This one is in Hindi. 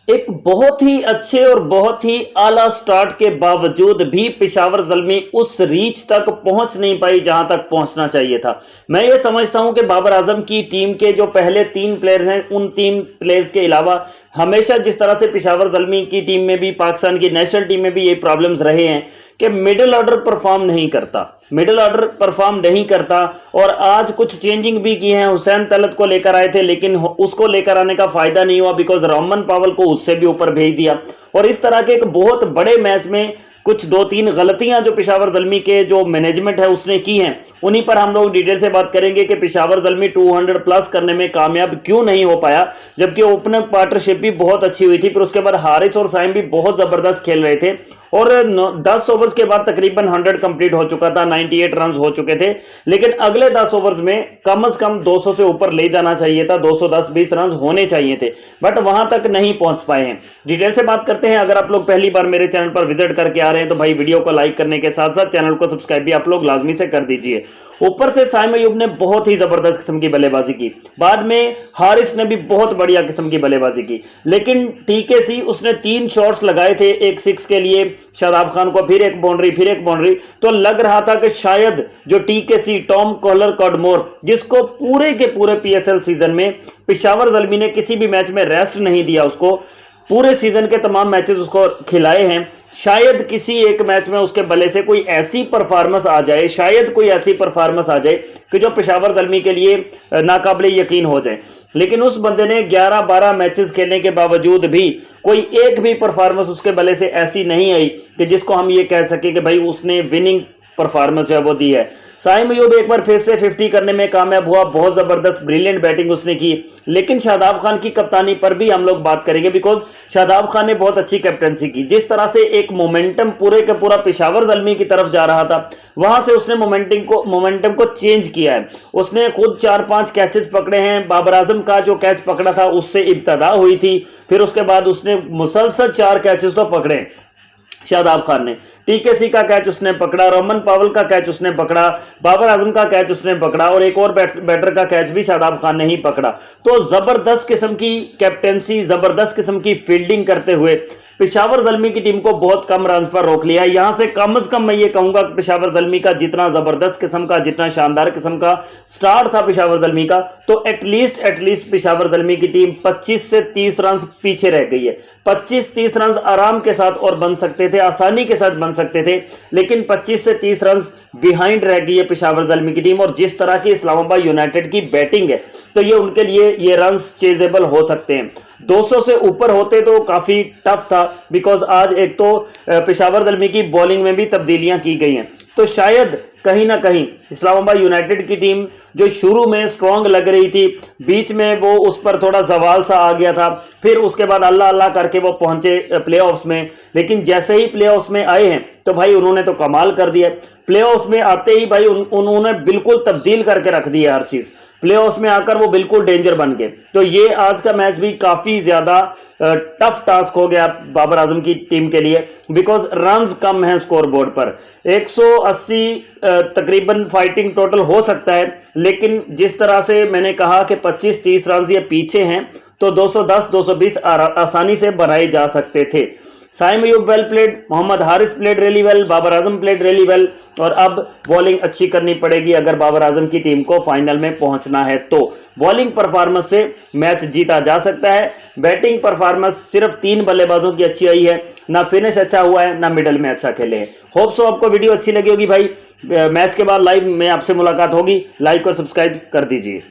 एक बहुत ही अच्छे और बहुत ही आला स्टार्ट के बावजूद भी पेशावर ज़ल्मी उस रीच तक पहुंच नहीं पाई जहां तक पहुंचना चाहिए था। मैं ये समझता हूं कि बाबर आजम की टीम के जो पहले 3 प्लेयर्स हैं, उन 3 प्लेयर्स के अलावा हमेशा जिस तरह से पेशावर ज़ल्मी की टीम में भी, पाकिस्तान की नेशनल टीम में भी ये प्रॉब्लम्स रहे हैं कि मिडिल ऑर्डर परफॉर्म नहीं करता, मिडिल ऑर्डर परफॉर्म नहीं करता। और आज कुछ चेंजिंग भी की हैं, हुसैन तलत को लेकर आए थे लेकिन उसको लेकर आने का फायदा नहीं हुआ बिकॉज रोमन पावल को उससे भी ऊपर भेज दिया। और इस तरह के एक बहुत बड़े मैच में कुछ 2-3 गलतियां जो पेशावर ज़ल्मी के जो मैनेजमेंट है उसने की हैं, उन्हीं पर हम लोग डिटेल से बात करेंगे कि पेशावर ज़ल्मी 200 प्लस करने में कामयाब क्यों नहीं हो पाया, जबकि ओपनर पार्टनरशिप भी बहुत अच्छी हुई थी। फिर उसके बाद हारिस और साइम भी बहुत जबरदस्त खेल रहे थे और 10 ओवर्स के बाद तकरीबन 100 कंप्लीट हो चुका था, 98 रन हो चुके थे। लेकिन अगले 10 ओवर्स में कम से कम 200 से ऊपर ले जाना चाहिए था, 210-20 रन होने चाहिए थे, बट वहां तक नहीं पहुंच पाए हैं। डिटेल से बात करते हैं। अगर आप लोग पहली बार मेरे चैनल पर विजिट करके आ रहे हैं तो भाई वीडियो को लाइक करने के साथ साथ चैनल को सब्सक्राइब भी आप लोग लाजमी से कर दीजिए। ऊपर से साइम अयूब ने बहुत ही जबरदस्त किस्म की बल्लेबाजी की, बाद में हारिस ने भी बहुत बढ़िया किस्म की बल्लेबाजी की, लेकिन टीकेसी उसने 3 शॉट्स लगाए थे, एक 6 के लिए शादाब खान को, फिर एक बाउंड्री, फिर एक बाउंड्री। तो लग रहा था कि शायद जो टीकेसी टॉम कॉलर कॉडमोर, जिसको पूरे के पूरे पीएसएल सीजन में पेशावर ज़ल्मी ने किसी भी मैच में रेस्ट नहीं दिया, उसको पूरे सीजन के तमाम मैचेस उसको खिलाए हैं, शायद किसी एक मैच में उसके बल्ले से कोई ऐसी परफॉर्मेंस आ जाए, शायद कोई ऐसी परफॉर्मेंस आ जाए कि जो पेशावर ज़ल्मी के लिए नाकाबिले यकीन हो जाए। लेकिन उस बंदे ने 11-12 मैचेस खेलने के बावजूद भी कोई एक भी परफॉर्मेंस उसके बल्ले से ऐसी नहीं आई कि जिसको हम ये कह सके कि भाई उसने विनिंग परफॉर्मेंस जो है वो दी है। साइम अयूब एक बार फिर से 50 करने में कामयाब हुआ, बहुत जबरदस्त ब्रिलियंट बैटिंग उसने की। लेकिन शादाब खान की कप्तानी पर भी हम लोग बात करेंगे बिकॉज शादाब खान ने बहुत अच्छी कैप्टनसी की। जिस तरह से एक मोमेंटम पूरे का पूरा पेशावर ज़ल्मी की तरफ जा रहा था, वहां से उसने मोमेंटम को चेंज किया है। उसने खुद 4-5 कैचेस पकड़े हैं। बाबर आजम का जो कैच पकड़ा था उससे इब्तदा हुई थी, फिर उसके बाद उसने मुसलसल 4 कैचेस तो पकड़े शादाब खान ने। टीकेसी का कैच उसने पकड़ा, रोमन पावल का कैच उसने पकड़ा, बाबर आजम का कैच उसने पकड़ा और एक और बैटर का कैच भी शादाब खान ने ही पकड़ा। तो जबरदस्त किस्म की कैप्टेंसी, जबरदस्त किस्म की फील्डिंग करते हुए पेशावर ज़ल्मी की टीम को बहुत कम रन पर रोक लिया है। यहां से कम मैं ये कहूंगा कि पेशावर ज़ल्मी का जितना जबरदस्त किस्म का, जितना शानदार किस्म का स्टार्ट था पेशावर ज़ल्मी का, तो एटलीस्ट पेशावर ज़ल्मी की टीम 25 से 30 रन पीछे रह गई है। 25-30 रन आराम के साथ और बन सकते थे, आसानी के साथ बन सकते थे, लेकिन 25 से 30 रन बिहाइंड रह गई है पेशावर ज़ल्मी की टीम। और जिस तरह की इस्लामाबाद यूनाइटेड की बैटिंग है तो ये उनके लिए ये रन चेजेबल हो सकते हैं। 200 से ऊपर होते तो काफी टफ था बिकॉज आज एक तो पेशावर ज़ल्मी की बॉलिंग में भी तब्दीलियां की गई हैं। तो शायद कहीं ना कहीं इस्लामाबाद यूनाइटेड की टीम जो शुरू में स्ट्रांग लग रही थी, बीच में वो उस पर थोड़ा जवाल सा आ गया था, फिर उसके बाद अल्लाह अल्लाह करके वो पहुंचे प्लेऑफ्स में। लेकिन जैसे ही प्लेऑफ्स में आए हैं तो भाई उन्होंने तो कमाल कर दिया। प्लेऑफ्स में आते ही भाई उन्होंने बिल्कुल तब्दील करके रख दिया हर चीज। प्लेऑफ्स में आकर वो बिल्कुल डेंजर बन गए। तो ये आज का मैच भी काफी ज्यादा टफ टास्क हो गया बाबर आजम की टीम के लिए बिकॉज रन्स कम हैं स्कोर बोर्ड पर। 180 तकरीबन फाइटिंग टोटल हो सकता है, लेकिन जिस तरह से मैंने कहा कि 25-30 रन ये पीछे हैं तो 210-220 आसानी से बनाए जा सकते थे। Saim Ayub well played, Mohammad Haris played really well, Babar Azam played really well. और अब बॉलिंग अच्छी करनी पड़ेगी अगर बाबर आजम की टीम को फाइनल में पहुंचना है। तो बॉलिंग परफॉर्मेंस से मैच जीता जा सकता है। बैटिंग परफॉर्मेंस सिर्फ 3 बल्लेबाजों की अच्छी आई है, ना फिनिश अच्छा हुआ है, ना मिडल में अच्छा खेले हैं। होप सो आपको वीडियो अच्छी लगी होगी भाई। मैच के बाद लाइव में आपसे मुलाकात होगी, लाइक और सब्सक्राइब कर दीजिए।